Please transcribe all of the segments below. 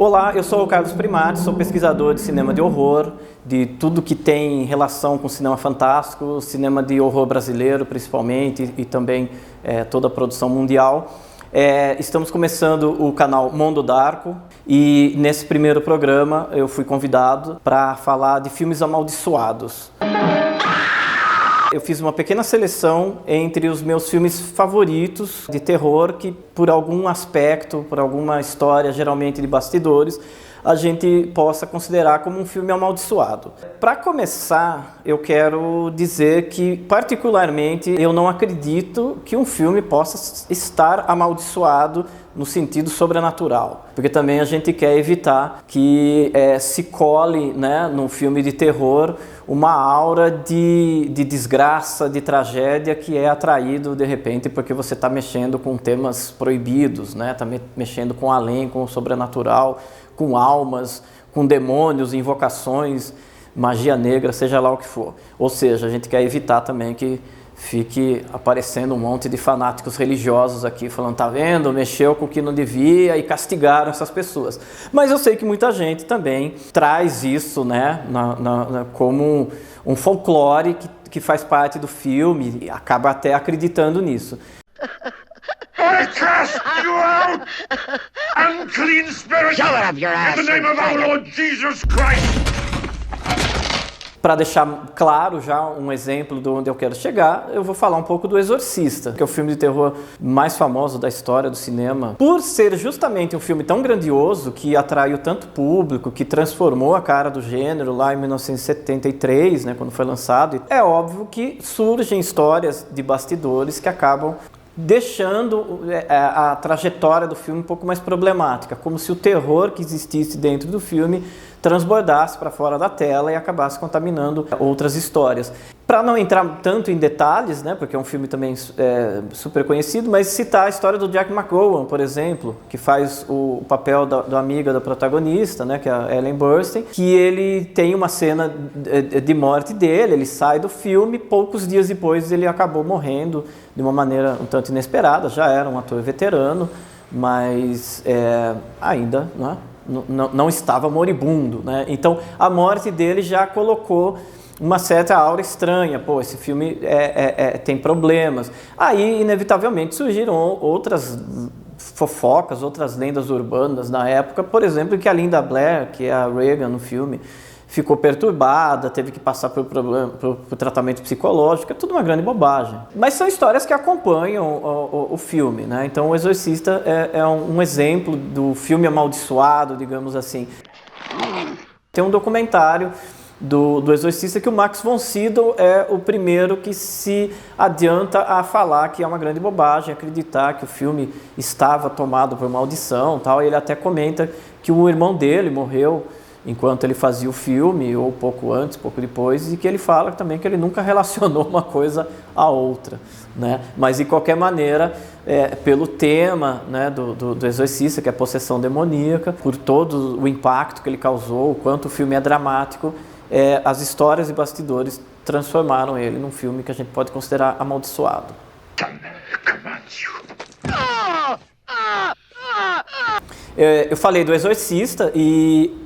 Olá, eu sou o Carlos Primati, sou pesquisador de cinema de horror, de tudo que tem relação com cinema fantástico, cinema de horror brasileiro principalmente e também toda a produção mundial. Estamos começando o canal Mondo Darko e nesse primeiro programa eu fui convidado para falar de filmes amaldiçoados. Eu fiz uma pequena seleção entre os meus filmes favoritos de terror que, por algum aspecto, por alguma história, geralmente de bastidores, a gente possa considerar como um filme amaldiçoado. Para começar, eu quero dizer que, particularmente, eu não acredito que um filme possa estar amaldiçoado no sentido sobrenatural, porque também a gente quer evitar que se cole, né, num filme de terror uma aura de desgraça, de tragédia que é atraído de repente porque você está mexendo com temas proibidos, né, está mexendo com além, com o sobrenatural, com almas, com demônios, invocações, magia negra, seja lá o que for. Ou seja, a gente quer evitar também que fique aparecendo um monte de fanáticos religiosos aqui falando, tá vendo, mexeu com o que não devia e castigaram essas pessoas. Mas eu sei que muita gente também traz isso, né, como um folclore que faz parte do filme e acaba até acreditando nisso. I cast you out, unclean spirit, Shove it up your ass in the name of our Lord Jesus Christ. Para deixar claro já um exemplo de onde eu quero chegar, eu vou falar um pouco do Exorcista, que é o filme de terror mais famoso da história do cinema. Por ser justamente um filme tão grandioso, que atraiu tanto público, que transformou a cara do gênero lá em 1973, né, quando foi lançado, é óbvio que surgem histórias de bastidores que acabam deixando a trajetória do filme um pouco mais problemática, como se o terror que existisse dentro do filme transbordasse para fora da tela e acabasse contaminando outras histórias. Para não entrar tanto em detalhes, né, porque é um filme também super conhecido, mas citar a história do Jack McGowan, por exemplo, que faz o papel da amiga da protagonista, né, que é a Ellen Burstyn, que ele tem uma cena de morte dele, ele sai do filme, poucos dias depois ele acabou morrendo de uma maneira um tanto inesperada, já era um ator veterano, mas ainda não estava moribundo, né? Então a morte dele já colocou uma certa aura estranha, pô, esse filme tem problemas. Aí, inevitavelmente, surgiram outras fofocas, outras lendas urbanas na época, por exemplo, que a Linda Blair, que é a Regan no filme, ficou perturbada, teve que passar por tratamento psicológico, é tudo uma grande bobagem. Mas são histórias que acompanham o filme, né? Então o Exorcista é um exemplo do filme amaldiçoado, digamos assim. Tem um documentário do Exorcista que o Max von Sydow é o primeiro que se adianta a falar que é uma grande bobagem acreditar que o filme estava tomado por maldição, tal. E ele até comenta que o irmão dele morreu enquanto ele fazia o filme, ou pouco antes, pouco depois, e que ele fala também que ele nunca relacionou uma coisa à outra, né? Mas, de qualquer maneira, pelo tema, né, do Exorcista, que é a possessão demoníaca, por todo o impacto que ele causou, o quanto o filme é dramático, as histórias e bastidores transformaram ele num filme que a gente pode considerar amaldiçoado. Eu falei do Exorcista e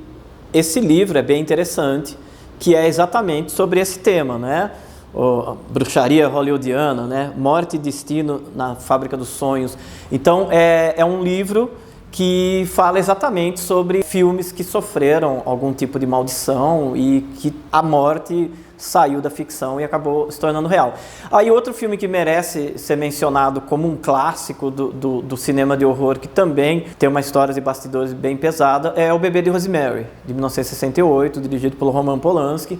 esse livro é bem interessante, que é exatamente sobre esse tema, né? A bruxaria hollywoodiana, né? Morte e destino na fábrica dos sonhos. Então, é um livro que fala exatamente sobre filmes que sofreram algum tipo de maldição e que a morte saiu da ficção e acabou se tornando real. Aí outro filme que merece ser mencionado como um clássico do cinema de horror, que também tem uma história de bastidores bem pesada, é O Bebê de Rosemary, de 1968, dirigido pelo Roman Polanski.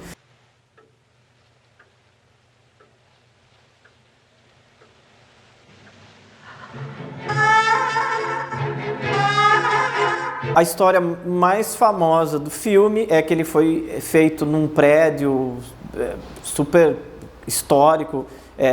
A história mais famosa do filme é que ele foi feito num prédio super histórico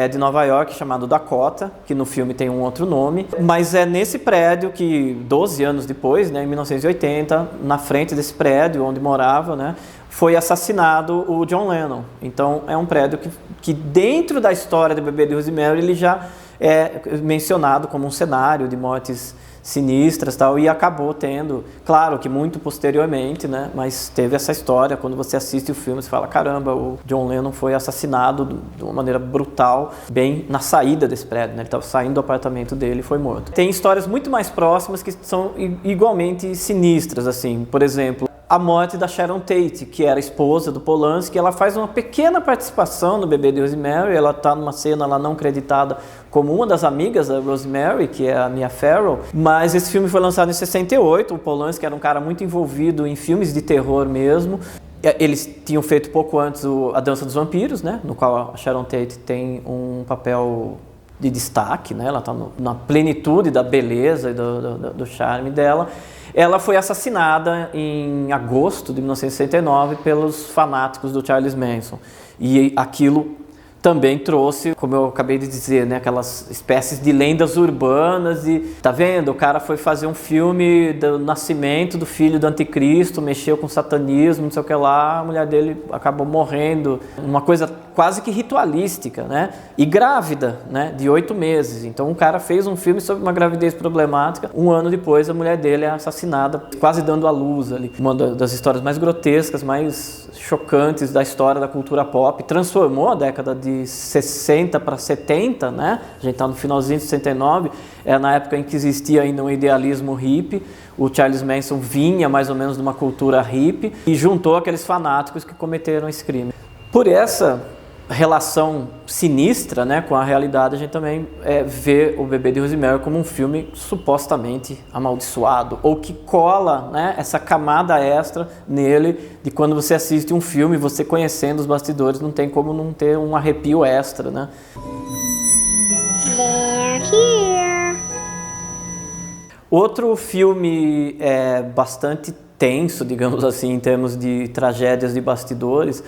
de Nova York, chamado Dakota, que no filme tem um outro nome, mas é nesse prédio que, 12 anos depois, né, em 1980, na frente desse prédio onde morava, né, foi assassinado o John Lennon. Então é um prédio que dentro da história do Bebê de Rosemary ele já é mencionado como um cenário de mortes sinistras e tal, e acabou tendo, claro que muito posteriormente, né, mas teve essa história, quando você assiste o filme, você fala, caramba, o John Lennon foi assassinado de uma maneira brutal, bem na saída desse prédio, né, ele estava saindo do apartamento dele e foi morto. Tem histórias muito mais próximas que são igualmente sinistras, assim, por exemplo, a morte da Sharon Tate, que era esposa do Polanski. Ela faz uma pequena participação no Bebê de Rosemary, ela está numa cena lá não creditada como uma das amigas da Rosemary, que é a Mia Farrow, mas esse filme foi lançado em 68, o Polanski era um cara muito envolvido em filmes de terror mesmo. Eles tinham feito pouco antes A Dança dos Vampiros, né, no qual a Sharon Tate tem um papel de destaque, né, ela está na plenitude da beleza e do charme dela. Ela foi assassinada em agosto de 1969 pelos fanáticos do Charles Manson. E aquilo também trouxe, como eu acabei de dizer, né, aquelas espécies de lendas urbanas e, tá vendo, o cara foi fazer um filme do nascimento do filho do anticristo, mexeu com satanismo, não sei o que lá, a mulher dele acabou morrendo, uma coisa quase que ritualística, né, e grávida, né, de 8 meses, então o cara fez um filme sobre uma gravidez problemática, um ano depois a mulher dele é assassinada, quase dando à luz ali, uma das histórias mais grotescas, mais chocantes da história da cultura pop, transformou a década de 60 para 70, né? A gente está no finalzinho de 69, na época em que existia ainda um idealismo hippie, o Charles Manson vinha mais ou menos de uma cultura hippie e juntou aqueles fanáticos que cometeram esse crime. Por essa relação sinistra, né, com a realidade, a gente também vê o Bebê de Rosemary como um filme supostamente amaldiçoado, ou que cola, né, essa camada extra nele, de quando você assiste um filme, você conhecendo os bastidores, não tem como não ter um arrepio extra, né? They're here. Outro filme bastante tenso, digamos assim, em termos de tragédias de bastidores,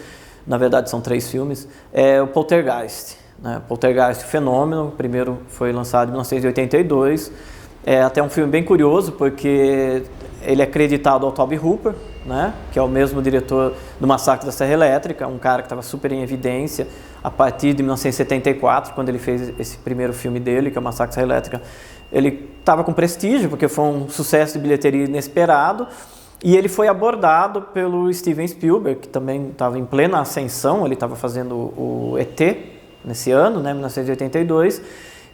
na verdade são 3 filmes, é o Poltergeist. Né? Poltergeist, Fenômeno, o primeiro foi lançado em 1982, é até um filme bem curioso, porque ele é creditado ao Tobe Hooper, né? Que é o mesmo diretor do Massacre da Serra Elétrica, um cara que estava super em evidência a partir de 1974, quando ele fez esse primeiro filme dele, que é o Massacre da Serra Elétrica. Ele estava com prestígio, porque foi um sucesso de bilheteria inesperado, e ele foi abordado pelo Steven Spielberg, que também estava em plena ascensão, ele estava fazendo o ET nesse ano, né, 1982,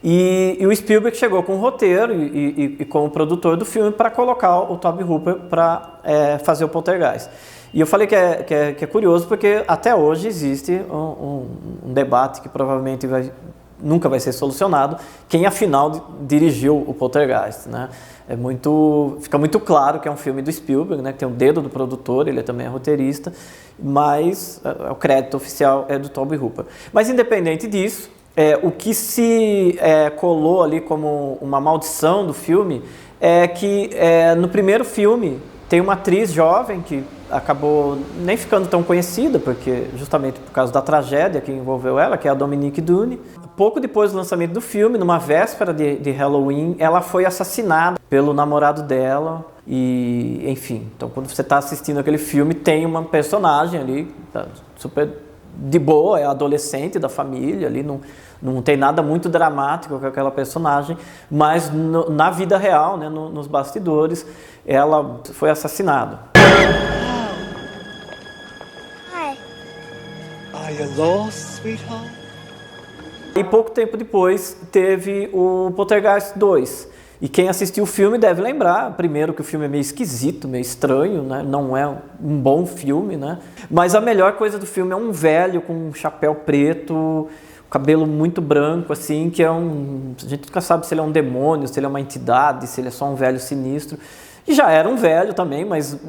e o Spielberg chegou com o roteiro e com o produtor do filme para colocar o Tobe Hooper para fazer o Poltergeist. E eu falei que é curioso porque até hoje existe um debate que provavelmente nunca vai ser solucionado, quem afinal dirigiu o Poltergeist, né? Fica muito claro que é um filme do Spielberg, né? Que tem o dedo do produtor, ele também é roteirista, mas o crédito oficial é do Tobe Hooper. Mas independente disso, o que se colou ali como uma maldição do filme é que no primeiro filme tem uma atriz jovem que acabou nem ficando tão conhecida, porque justamente por causa da tragédia que envolveu ela, que é a Dominique Dune. Pouco depois do lançamento do filme, numa véspera de Halloween, ela foi assassinada pelo namorado dela. E, enfim, então quando você está assistindo aquele filme, tem uma personagem ali, super de boa, é adolescente da família, ali não tem nada muito dramático com aquela personagem, mas na vida real, né, nos bastidores, ela foi assassinada. Hi. Are you lost, sweetheart? E pouco tempo depois teve o Poltergeist 2. E quem assistiu o filme deve lembrar, primeiro, que o filme é meio esquisito, meio estranho, né? Não é um bom filme, né? Mas a melhor coisa do filme é um velho com um chapéu preto, cabelo muito branco, assim, que a gente nunca sabe se ele é um demônio, se ele é uma entidade, se ele é só um velho sinistro. E já era um velho também, mas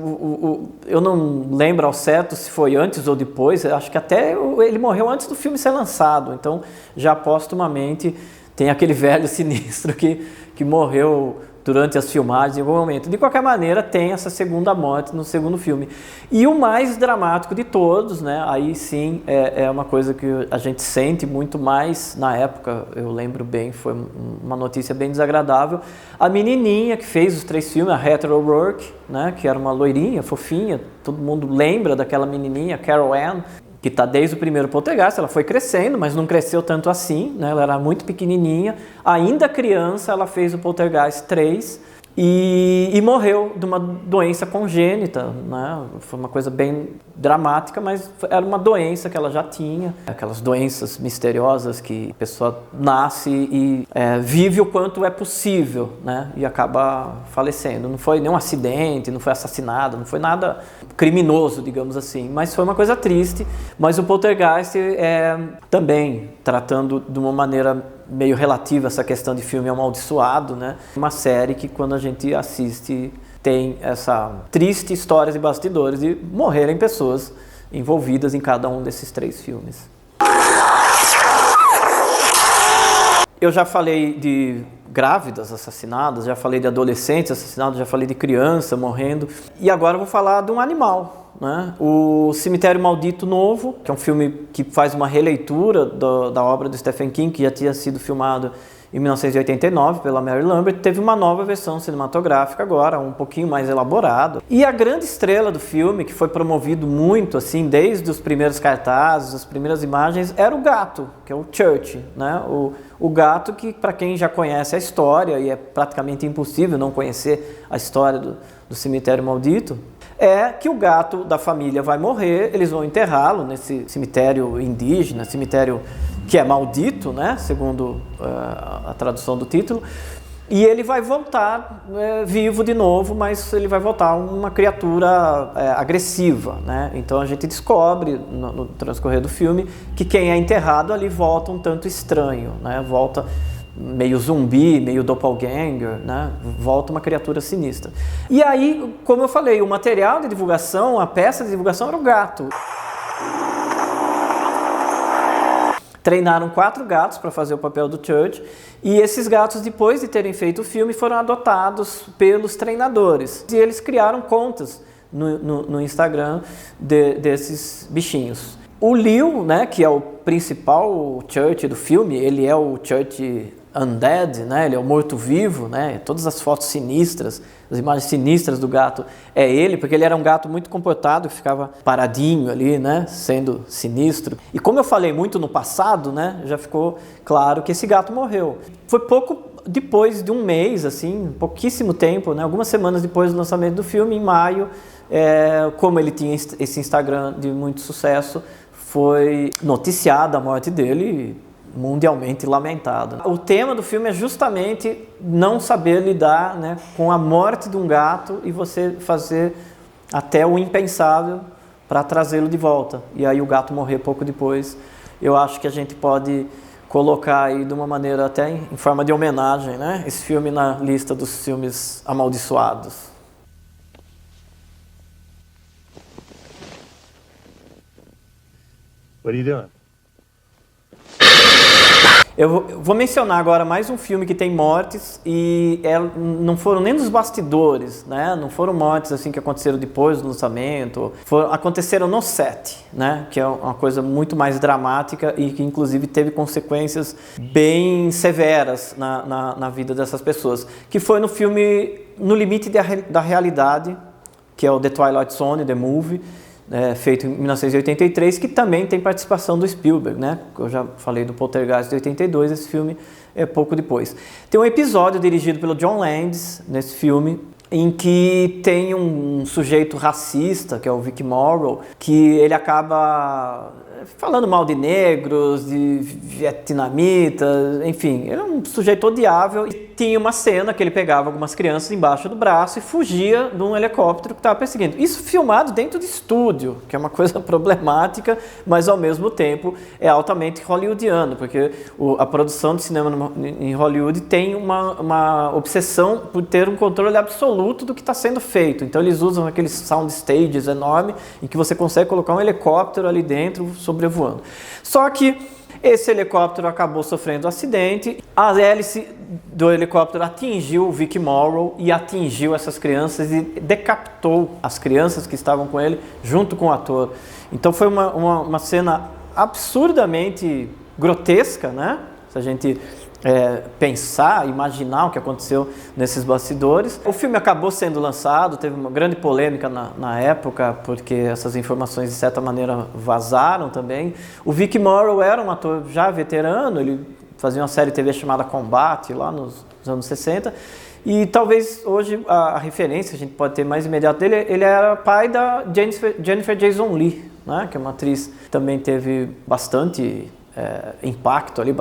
eu não lembro ao certo se foi antes ou depois, eu acho que até ele morreu antes do filme ser lançado, então já postumamente tem aquele velho sinistro que morreu durante as filmagens em algum momento. De qualquer maneira, tem essa segunda morte no segundo filme. E o mais dramático de todos, né? Aí sim é uma coisa que a gente sente muito mais na época, eu lembro bem, foi uma notícia bem desagradável. A menininha que fez os 3 filmes, a Heather O'Rourke, né? Que era uma loirinha, fofinha, todo mundo lembra daquela menininha, Carol Ann, que está desde o primeiro Poltergeist. Ela foi crescendo, mas não cresceu tanto assim, né? Ela era muito pequenininha, ainda criança ela fez o Poltergeist 3, e morreu de uma doença congênita, né? Foi uma coisa bem dramática, mas era uma doença que ela já tinha, aquelas doenças misteriosas que a pessoa nasce e vive o quanto é possível, né? E acaba falecendo. Não foi nenhum acidente, não foi assassinado, não foi nada criminoso, digamos assim, mas foi uma coisa triste. Mas o Poltergeist também tratando de uma maneira meio relativa essa questão de filme amaldiçoado, né? Uma série que quando a gente assiste tem essa triste história de bastidores de morrerem pessoas envolvidas em cada um desses 3 filmes. Eu já falei de grávidas assassinadas, já falei de adolescentes assassinados, já falei de criança morrendo, e agora eu vou falar de um animal, né? O Cemitério Maldito Novo, que é um filme que faz uma releitura da obra do Stephen King, que já tinha sido filmado em 1989 pela Mary Lambert, teve uma nova versão cinematográfica agora, um pouquinho mais elaborado. E a grande estrela do filme, que foi promovido muito assim desde os primeiros cartazes, as primeiras imagens, era o gato, que é o Church, né? O gato que, para quem já conhece a história, e é praticamente impossível não conhecer a história do Cemitério Maldito, é que o gato da família vai morrer, eles vão enterrá-lo nesse cemitério indígena, cemitério que é maldito, né, segundo a tradução do título, e ele vai voltar vivo de novo, mas ele vai voltar uma criatura agressiva, né? Então a gente descobre no transcorrer do filme que quem é enterrado ali volta um tanto estranho, né? Volta meio zumbi, meio doppelganger, né? Volta uma criatura sinistra. E aí, como eu falei, o material de divulgação, a peça de divulgação era o gato. Treinaram 4 gatos para fazer o papel do Church, e esses gatos, depois de terem feito o filme, foram adotados pelos treinadores. E eles criaram contas no Instagram desses bichinhos. O Leo, né, que é o principal Church do filme, ele é o Church Undead, né? Ele é o morto-vivo, né? Todas as fotos sinistras, as imagens sinistras do gato é ele, porque ele era um gato muito comportado, que ficava paradinho ali, né? Sendo sinistro. E como eu falei muito no passado, né? Já ficou claro que esse gato morreu. Foi pouco depois de um mês, assim, pouquíssimo tempo, né? Algumas semanas depois do lançamento do filme, em maio, como ele tinha esse Instagram de muito sucesso, foi noticiada a morte dele, mundialmente lamentado. O tema do filme é justamente não saber lidar, né, com a morte de um gato e você fazer até o impensável para trazê-lo de volta. E aí o gato morrer pouco depois. Eu acho que a gente pode colocar aí de uma maneira até em forma de homenagem, né, esse filme na lista dos filmes amaldiçoados. What are you doing? Eu vou mencionar agora mais um filme que tem mortes e não foram nem nos bastidores, né? Não foram mortes assim que aconteceram depois do lançamento, aconteceram no set, né? Que é uma coisa muito mais dramática e que inclusive teve consequências bem severas na vida dessas pessoas, que foi no filme No Limite da Realidade, que é o The Twilight Zone, The Movie, feito em 1983, que também tem participação do Spielberg, né? Eu já falei do Poltergeist de 82, esse filme é pouco depois. Tem um episódio dirigido pelo John Landis, nesse filme, em que tem um sujeito racista, que é o Vic Morrow, que ele acaba falando mal de negros, de vietnamitas, enfim, ele é um sujeito odiável. E tinha uma cena que ele pegava algumas crianças embaixo do braço e fugia de um helicóptero que estava perseguindo. Isso filmado dentro de estúdio, que é uma coisa problemática, mas ao mesmo tempo é altamente hollywoodiano, porque a produção de cinema em Hollywood tem uma obsessão por ter um controle absoluto do que está sendo feito. Então eles usam aqueles sound stages enormes em que você consegue colocar um helicóptero ali dentro sobrevoando. Só que esse helicóptero acabou sofrendo um acidente, a hélice do helicóptero atingiu o Vic Morrow e atingiu essas crianças e decapitou as crianças que estavam com ele junto com o ator. Então foi uma cena absurdamente grotesca, né? Se a gente pensar, imaginar o que aconteceu nesses bastidores. O filme acabou sendo lançado, teve uma grande polêmica na época, porque essas informações de certa maneira vazaram também. O Vic Morrow era um ator já veterano, ele fazia uma série de TV chamada Combate lá nos anos 60, E talvez hoje a referência, a gente pode ter mais imediata dele, ele era pai da Jennifer Jason Leigh, né? Que é uma atriz que também teve bastante impacto ali,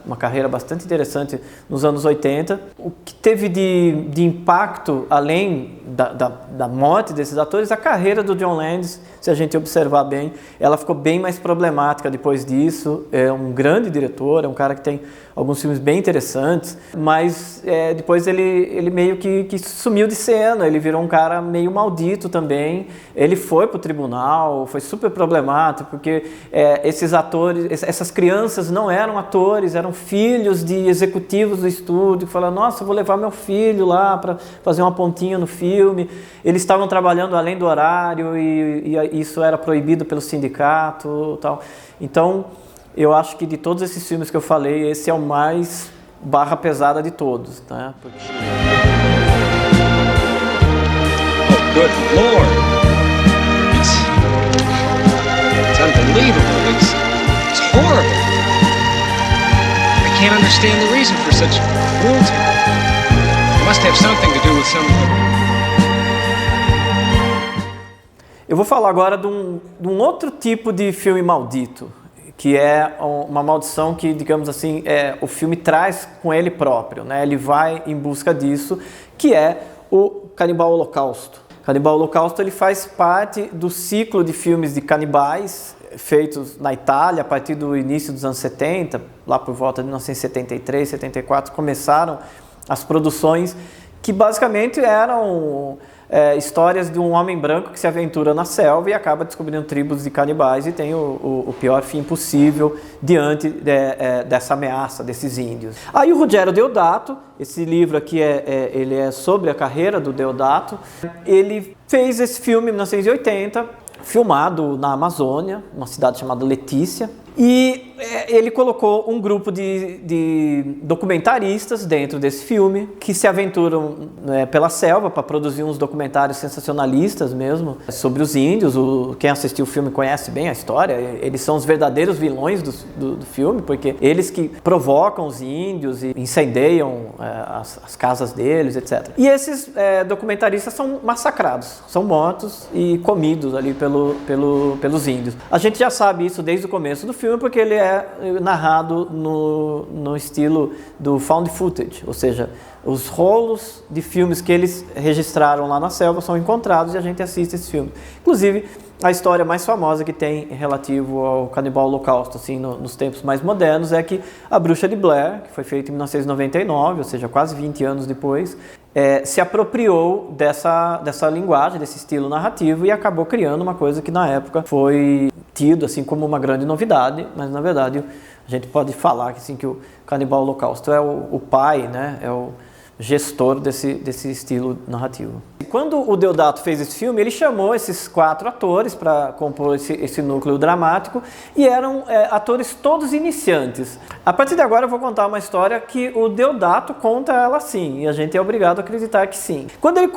uma carreira bastante interessante nos anos 80. O que teve de impacto, além da morte desses atores, a carreira do John Landis, se a gente observar bem, ela ficou bem mais problemática depois disso. É um grande diretor, é um cara que tem alguns filmes bem interessantes, mas depois ele meio que sumiu de cena, ele virou um cara meio maldito também. Ele foi pro tribunal, foi super problemático, porque esses atores, essas crianças não eram atores, eram filhos de executivos do estúdio, que falaram, nossa, eu vou levar meu filho lá para fazer uma pontinha no filme. Eles estavam trabalhando além do horário e isso era proibido pelo sindicato, tal. Então, eu acho que de todos esses filmes que eu falei, esse é o mais barra pesada de todos, né? Porque... Oh, good Lord! It's unbelievable. It's horrible. I can't understand the reason for such cruelty. It must have something to do with some... Eu vou falar agora de um outro tipo de filme maldito, que é uma maldição que, digamos assim, o filme traz com ele próprio, né? Ele vai em busca disso, que é o Canibal Holocausto. Canibal Holocausto ele faz parte do ciclo de filmes de canibais feitos na Itália a partir do início dos anos 70, lá por volta de 1973, 74, começaram as produções que basicamente eram... histórias de um homem branco que se aventura na selva e acaba descobrindo tribos de canibais e tem o pior fim possível diante dessa ameaça desses índios. Aí o Ruggero Deodato, esse livro aqui ele é sobre a carreira do Deodato, ele fez esse filme em 1980, filmado na Amazônia, uma cidade chamada Letícia, e ele colocou um grupo de documentaristas dentro desse filme que se aventuram pela selva para produzir uns documentários sensacionalistas mesmo sobre os índios. Quem assistiu o filme conhece bem a história, eles são os verdadeiros vilões do filme, porque eles que provocam os índios e incendeiam as casas deles, etc. E esses documentaristas são massacrados, são mortos e comidos ali pelos índios. A gente já sabe isso desde o começo do filme, porque ele é narrado no estilo do found footage, ou seja, os rolos de filmes que eles registraram lá na selva são encontrados e a gente assiste esse filme. Inclusive, a história mais famosa que tem relativo ao Canibal Holocausto, assim, nos tempos mais modernos, é que A Bruxa de Blair, que foi feita em 1999, ou seja, quase 20 anos depois, se apropriou dessa linguagem, desse estilo narrativo e acabou criando uma coisa que na época foi tido assim como uma grande novidade, mas na verdade a gente pode falar que, assim, que o Canibal Holocausto é o pai, né? É o gestor desse estilo narrativo. E quando o Deodato fez esse filme, ele chamou esses 4 atores para compor esse núcleo dramático e eram atores todos iniciantes. A partir de agora eu vou contar uma história que o Deodato conta ela sim, e a gente é obrigado a acreditar que sim. Quando ele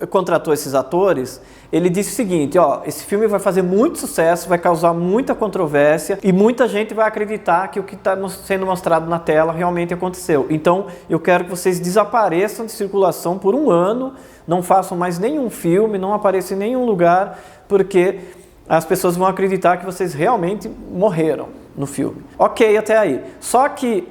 contratou esses atores, ele disse o seguinte, esse filme vai fazer muito sucesso, vai causar muita controvérsia e muita gente vai acreditar que o que está sendo mostrado na tela realmente aconteceu. Então, eu quero que vocês desapareçam de circulação por 1 ano, não façam mais nenhum filme, não apareçam em nenhum lugar, porque as pessoas vão acreditar que vocês realmente morreram no filme. Ok, até aí. Só que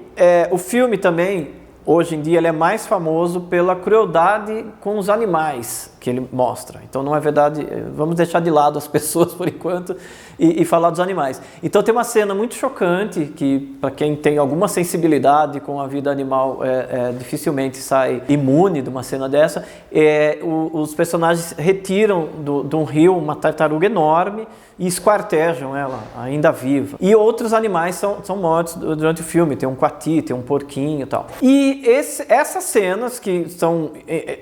o filme também, hoje em dia, ele é mais famoso pela crueldade com os animais que ele mostra. Então, não é verdade, vamos deixar de lado as pessoas por enquanto e falar dos animais. Então, tem uma cena muito chocante que, para quem tem alguma sensibilidade com a vida animal, dificilmente sai imune de uma cena dessa. Os personagens retiram de um rio uma tartaruga enorme e esquartejam ela, ainda viva. E outros animais são mortos durante o filme. Tem um coati, tem um porquinho e tal. E essas cenas, que são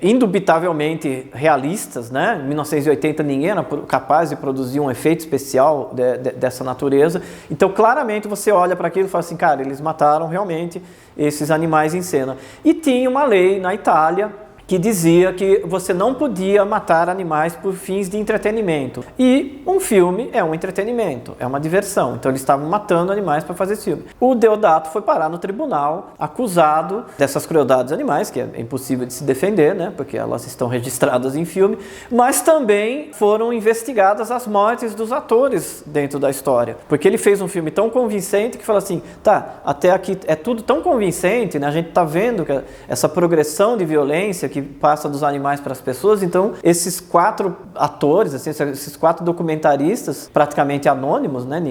indubitavelmente realistas, né? Em 1980 ninguém era capaz de produzir um efeito especial dessa natureza. Então, claramente, você olha para aquilo e fala assim, cara, eles mataram realmente esses animais em cena. E tinha uma lei na Itália que dizia que você não podia matar animais por fins de entretenimento. E um filme é um entretenimento, é uma diversão. Então eles estavam matando animais para fazer esse filme. O Deodato foi parar no tribunal, acusado dessas crueldades animais, que é impossível de se defender, né? Porque elas estão registradas em filme, mas também foram investigadas as mortes dos atores dentro da história. Porque ele fez um filme tão convincente que fala assim, tá, até aqui é tudo tão convincente, né? A gente tá vendo que essa progressão de violência que passa dos animais para as pessoas, então esses 4 atores, assim, esses 4 documentaristas, praticamente anônimos, né?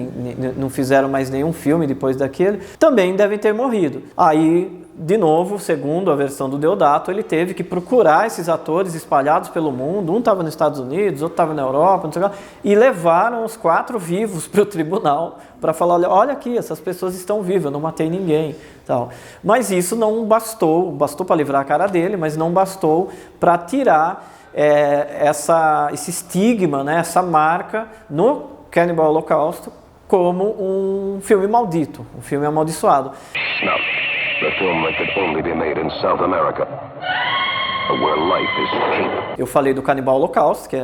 Não fizeram mais nenhum filme depois daquele, também devem ter morrido. Aí, de novo, segundo a versão do Deodato, ele teve que procurar esses atores espalhados pelo mundo, um estava nos Estados Unidos, outro estava na Europa, não sei o que, e levaram os 4 vivos para o tribunal para falar, olha aqui, essas pessoas estão vivas, eu não matei ninguém. Tal. Mas isso não bastou para livrar a cara dele, mas não bastou para tirar esse estigma, né, essa marca no Cannibal Holocaust como um filme maldito, um filme amaldiçoado. Snuff, the film that could only be made in South America, where life is king. Eu falei do Cannibal Holocaust, que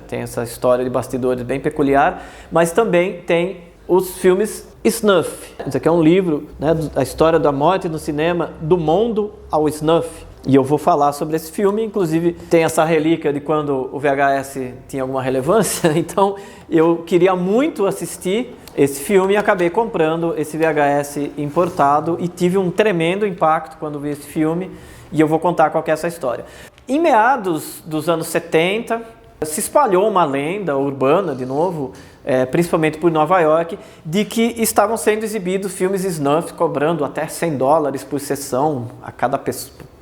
tem essa história de bastidores bem peculiar, mas também tem os filmes Snuff. Esse aqui é um livro, né, da história da morte no cinema, do mundo ao Snuff. E eu vou falar sobre esse filme, inclusive tem essa relíquia de quando o VHS tinha alguma relevância, então eu queria muito assistir esse filme e acabei comprando esse VHS importado e tive um tremendo impacto quando vi esse filme e eu vou contar qual que é essa história. Em meados dos anos 70, se espalhou uma lenda urbana, de novo, principalmente por Nova York, de que estavam sendo exibidos filmes snuff, cobrando até $100 por sessão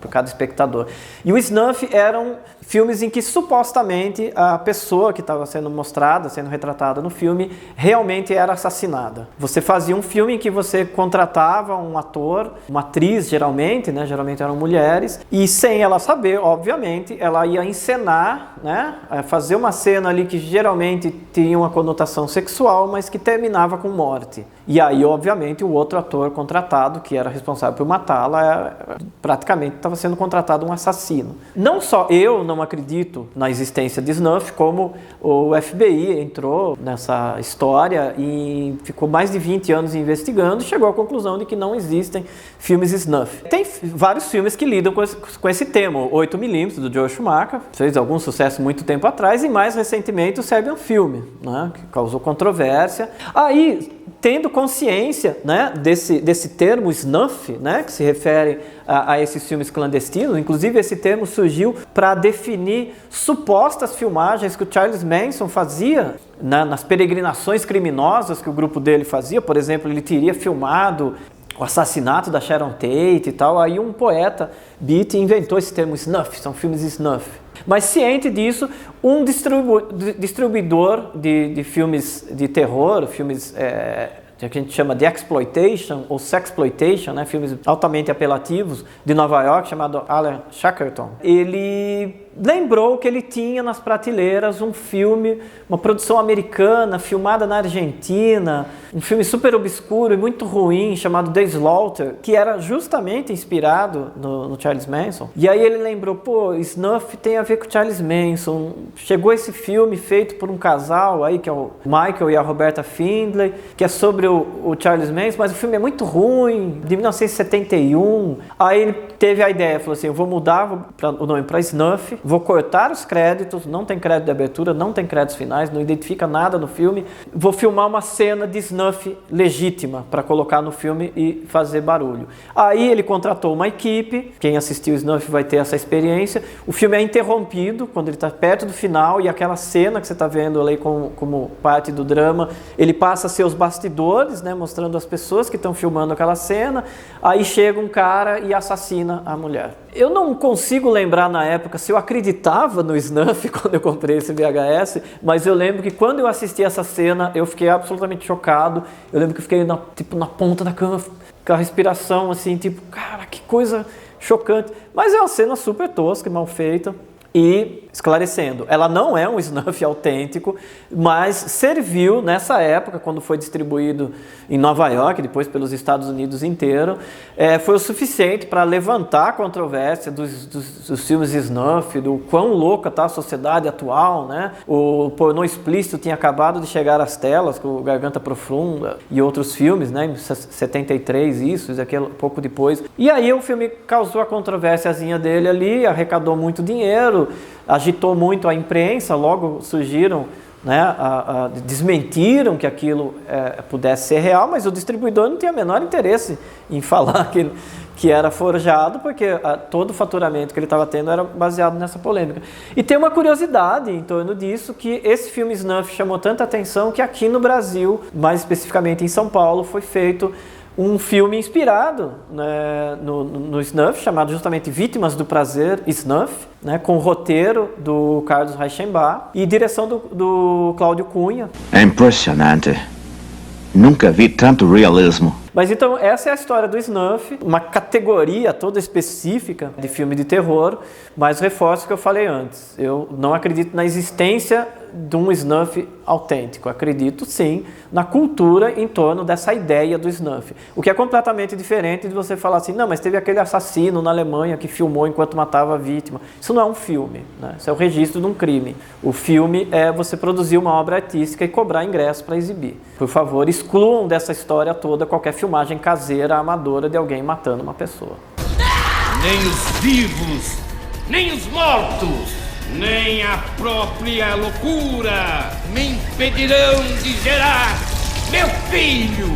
por cada espectador. E o snuff eram filmes em que supostamente a pessoa que estava sendo mostrada, sendo retratada no filme, realmente era assassinada. Você fazia um filme em que você contratava um ator, uma atriz geralmente, né? Geralmente eram mulheres, e sem ela saber, obviamente, ela ia encenar, né? Fazer uma cena ali que geralmente tinha uma conotação sexual, mas que terminava com morte. E aí, obviamente, o outro ator contratado, que era responsável por matá-la, praticamente estava sendo contratado um assassino. Não só eu não acredito na existência de snuff, como o FBI entrou nessa história e ficou mais de 20 anos investigando e chegou à conclusão de que não existem filmes snuff. Tem vários filmes que lidam com esse tema. 8mm, do Joel Schumacher, fez algum sucesso muito tempo atrás, e mais recentemente o Serbian Film, né, que causou controvérsia. Aí, tendo consciência, né, desse termo snuff, né, que se refere a esses filmes clandestinos, inclusive esse termo surgiu para definir supostas filmagens que o Charles Manson fazia nas peregrinações criminosas que o grupo dele fazia. Por exemplo, ele teria filmado o assassinato da Sharon Tate e tal. Aí um poeta beat inventou esse termo snuff, são filmes snuff. Mas ciente disso, um distribuidor de filmes de terror, filmes que a gente chama de exploitation ou sexploitation, né, filmes altamente apelativos de Nova York, chamado Alan Shackleton, ele lembrou que ele tinha nas prateleiras um filme, uma produção americana, filmada na Argentina, um filme super obscuro e muito ruim, chamado The Slaughter, que era justamente inspirado no Charles Manson. E aí ele lembrou, pô, Snuff tem a ver com Charles Manson. Chegou esse filme feito por um casal aí, que é o Michael e a Roberta Findlay, que é sobre o Charles Manson, mas o filme é muito ruim, de 1971. Aí ele teve a ideia, falou assim, eu vou mudar o nome para Snuff, vou cortar os créditos, não tem crédito de abertura, não tem créditos finais, não identifica nada no filme, vou filmar uma cena de snuff legítima para colocar no filme e fazer barulho. Aí ele contratou uma equipe, quem assistiu o Snuff vai ter essa experiência, o filme é interrompido quando ele está perto do final e aquela cena que você está vendo ali como parte do drama, ele passa a ser os bastidores, né, mostrando as pessoas que estão filmando aquela cena, aí chega um cara e assassina a mulher. Eu não consigo lembrar na época se eu acreditava no Snuff quando eu comprei esse VHS, mas eu lembro que quando eu assisti essa cena, eu fiquei absolutamente chocado. Eu lembro que eu fiquei na ponta da cama, com a respiração assim, tipo, cara, que coisa chocante. Mas é uma cena super tosca e mal feita. E esclarecendo, ela não é um snuff autêntico, mas serviu nessa época, quando foi distribuído em Nova York, depois pelos Estados Unidos inteiro, foi o suficiente para levantar a controvérsia dos filmes snuff, do quão louca está a sociedade atual, né? O pornô explícito tinha acabado de chegar às telas, com o Garganta Profunda e outros filmes, né? Em 73, isso aquilo, pouco depois. E aí o filme causou a controvérsiazinha dele ali, arrecadou muito dinheiro, agitou muito a imprensa, logo surgiram, né, desmentiram que aquilo pudesse ser real, mas o distribuidor não tinha o menor interesse em falar que era forjado, porque todo o faturamento que ele estava tendo era baseado nessa polêmica. E tem uma curiosidade em torno disso, que esse filme snuff chamou tanta atenção que aqui no Brasil, mais especificamente em São Paulo, foi feito um filme inspirado, né, no snuff, chamado justamente Vítimas do Prazer Snuff, né, com o roteiro do Carlos Reichenbach e direção do Cláudio Cunha. É impressionante. Nunca vi tanto realismo. Mas então essa é a história do snuff, uma categoria toda específica de filme de terror, mas reforço o que eu falei antes. Eu não acredito na existência de um snuff autêntico. Acredito sim na cultura em torno dessa ideia do snuff. O que é completamente diferente de você falar assim, não, mas teve aquele assassino na Alemanha que filmou enquanto matava a vítima. Isso não é um filme, né? Isso é o registro de um crime. O filme é você produzir uma obra artística e cobrar ingresso para exibir. Por favor, excluam dessa história toda qualquer filmagem caseira, amadora de alguém matando uma pessoa. Nem os vivos, nem os mortos, nem a própria loucura me impedirão de gerar meu filho.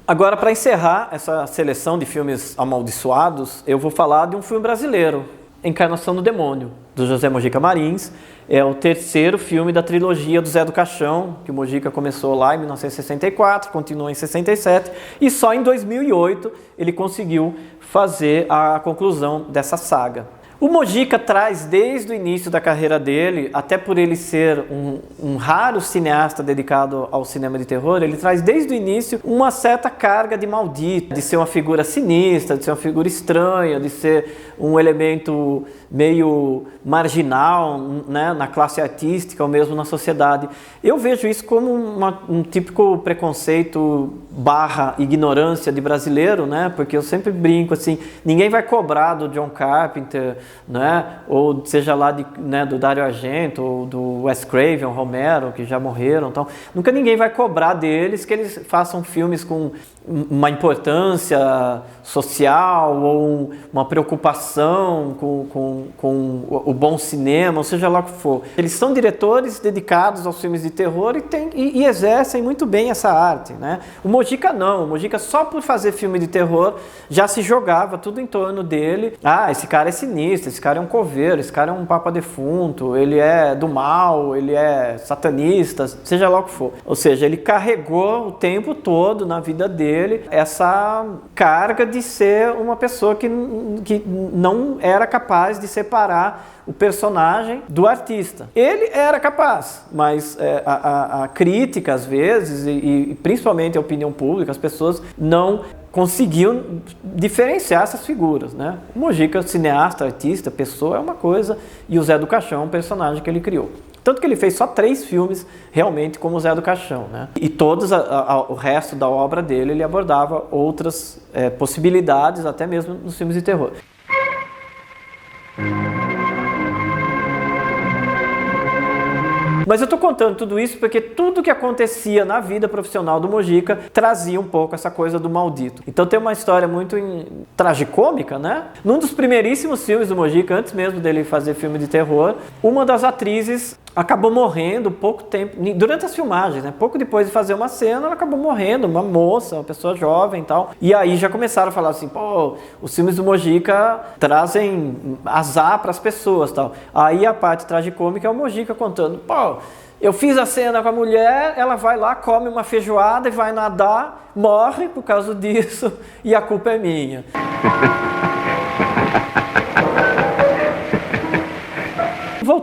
Agora, para encerrar essa seleção de filmes amaldiçoados, eu vou falar de um filme brasileiro, Encarnação do Demônio, do José Mojica Marins. É o terceiro filme da trilogia do Zé do Caixão, que o Mojica começou lá em 1964, continuou em 67, e só em 2008 ele conseguiu fazer a conclusão dessa saga. O Mojica traz desde o início da carreira dele, até por ele ser um raro cineasta dedicado ao cinema de terror, ele traz desde o início uma certa carga de maldito, de ser uma figura sinistra, de ser uma figura estranha, de ser um elemento meio marginal, né, na classe artística ou mesmo na sociedade. Eu vejo isso como um típico preconceito / ignorância de brasileiro, né, porque eu sempre brinco assim, ninguém vai cobrar do John Carpenter, né, ou seja lá do Dario Argento, ou do Wes Craven, Romero, que já morreram, então, nunca ninguém vai cobrar deles que eles façam filmes com uma importância social ou uma preocupação com o bom cinema, ou seja lá o que for. Eles são diretores dedicados aos filmes de terror e exercem muito bem essa arte, né? O Mojica não, o Mojica só por fazer filme de terror já se jogava tudo em torno dele. Ah, esse cara é sinistro, esse cara é um coveiro, esse cara é um papa defunto, ele é do mal, ele é satanista, seja lá o que for. Ou seja, ele carregou o tempo todo na vida dele essa carga de ser uma pessoa que não era capaz de separar o personagem do artista. Ele era capaz, mas a crítica às vezes e principalmente a opinião pública, as pessoas não conseguiam diferenciar essas figuras, né? O Mojica, cineasta, artista, pessoa é uma coisa, e o Zé do Caixão é um personagem que ele criou. Tanto que ele fez só 3 filmes realmente como o Zé do Caixão, né? E todos o resto da obra dele ele abordava outras possibilidades, até mesmo nos filmes de terror. Mas eu estou contando tudo isso porque tudo que acontecia na vida profissional do Mojica trazia um pouco essa coisa do maldito. Então tem uma história muito tragicômica, né? Num dos primeiríssimos filmes do Mojica, antes mesmo dele fazer filme de terror, uma das atrizes acabou morrendo pouco tempo, durante as filmagens, né? Pouco depois de fazer uma cena, ela acabou morrendo, uma moça, uma pessoa jovem e tal. E aí já começaram a falar assim, pô, os filmes do Mojica trazem azar para as pessoas e tal. Aí a parte tragicômica é o Mojica contando, pô, eu fiz a cena com a mulher, ela vai lá, come uma feijoada e vai nadar, morre por causa disso e a culpa é minha.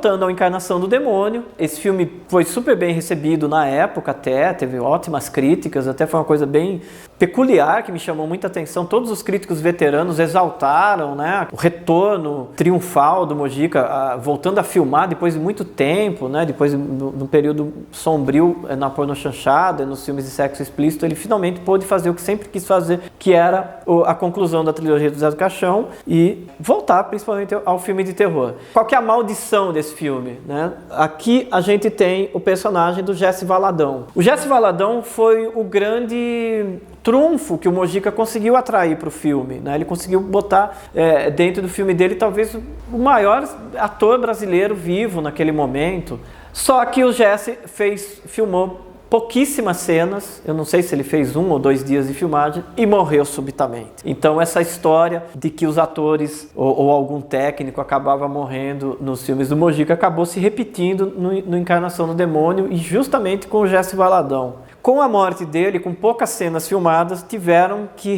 voltando à Encarnação do Demônio, esse filme foi super bem recebido na época até, teve ótimas críticas, até foi uma coisa bem peculiar que me chamou muita atenção. Todos os críticos veteranos exaltaram, né, o retorno triunfal do Mojica, voltando a filmar depois de muito tempo, né, depois de um período sombrio na pornochanchada, nos filmes de sexo explícito, ele finalmente pôde fazer o que sempre quis fazer, que era a conclusão da trilogia do Zé do Caixão e voltar principalmente ao filme de terror. Qual que é a maldição desse filme, né? Aqui a gente tem o personagem do Jesse Valadão. O Jesse Valadão foi o grande trunfo que o Mojica conseguiu atrair para o filme, né? Ele conseguiu botar dentro do filme dele talvez o maior ator brasileiro vivo naquele momento. Só que o Jesse filmou pouquíssimas cenas, eu não sei se ele fez 1 ou 2 dias de filmagem, e morreu subitamente. Então essa história de que os atores ou algum técnico acabava morrendo nos filmes do Mojica acabou se repetindo no Encarnação do Demônio, e justamente com o Jesse Valadão. Com a morte dele, com poucas cenas filmadas, tiveram que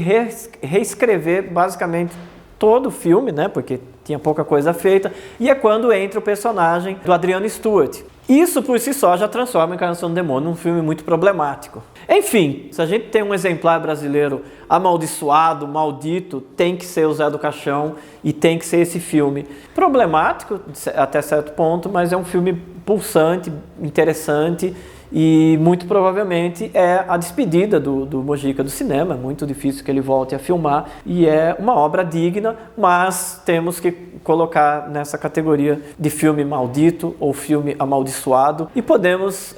reescrever basicamente todo o filme, né, porque tinha pouca coisa feita, e é quando entra o personagem do Adriano Stewart. Isso por si só já transforma a Encarnação do Demônio num filme muito problemático. Enfim, se a gente tem um exemplar brasileiro amaldiçoado, maldito, tem que ser o Zé do Caixão e tem que ser esse filme. Problemático até certo ponto, mas é um filme pulsante, interessante, e muito provavelmente é a despedida do Mojica do cinema. É muito difícil que ele volte a filmar e é uma obra digna, mas temos que colocar nessa categoria de filme maldito ou filme amaldiçoado, e podemos,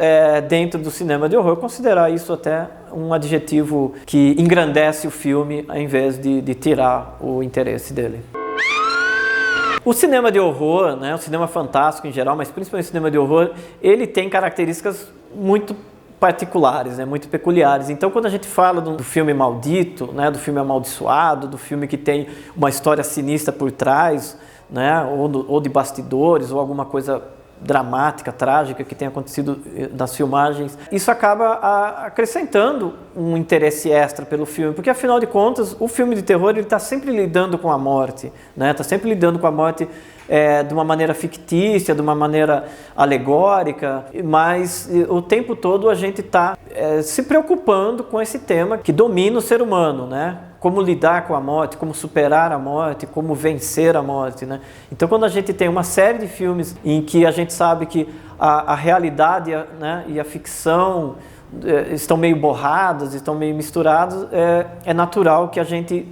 dentro do cinema de horror, considerar isso até um adjetivo que engrandece o filme ao invés de tirar o interesse dele. O cinema de horror, né, o cinema fantástico em geral, mas principalmente o cinema de horror, ele tem características muito particulares, né, muito peculiares. Então, quando a gente fala do filme maldito, né, do filme amaldiçoado, do filme que tem uma história sinistra por trás, né, ou de bastidores, ou alguma coisa dramática, trágica que tem acontecido nas filmagens, isso acaba acrescentando um interesse extra pelo filme, porque afinal de contas o filme de terror ele está sempre lidando com a morte, né? Está sempre lidando com a morte de uma maneira fictícia, de uma maneira alegórica, mas o tempo todo a gente está se preocupando com esse tema que domina o ser humano, né? Como lidar com a morte, como superar a morte, como vencer a morte, né? Então, quando a gente tem uma série de filmes em que a gente sabe que a realidade, né, e a ficção estão meio borradas, estão meio misturadas, é natural que a gente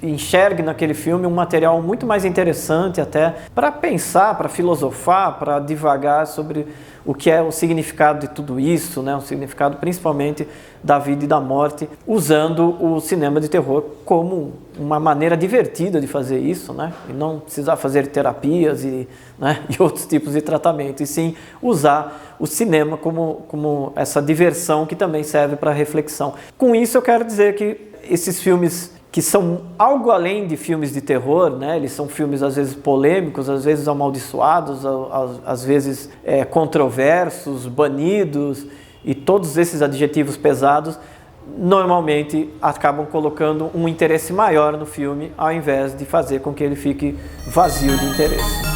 enxergue naquele filme um material muito mais interessante até para pensar, para filosofar, para divagar sobre o que é o significado de tudo isso, né? O significado principalmente da vida e da morte, usando o cinema de terror como uma maneira divertida de fazer isso, né? E não precisar fazer terapias né, e outros tipos de tratamento, e sim usar o cinema como essa diversão que também serve para reflexão. Com isso eu quero dizer que esses filmes que são algo além de filmes de terror, né? Eles são filmes às vezes polêmicos, às vezes amaldiçoados, às vezes controversos, banidos, e todos esses adjetivos pesados normalmente acabam colocando um interesse maior no filme, ao invés de fazer com que ele fique vazio de interesse.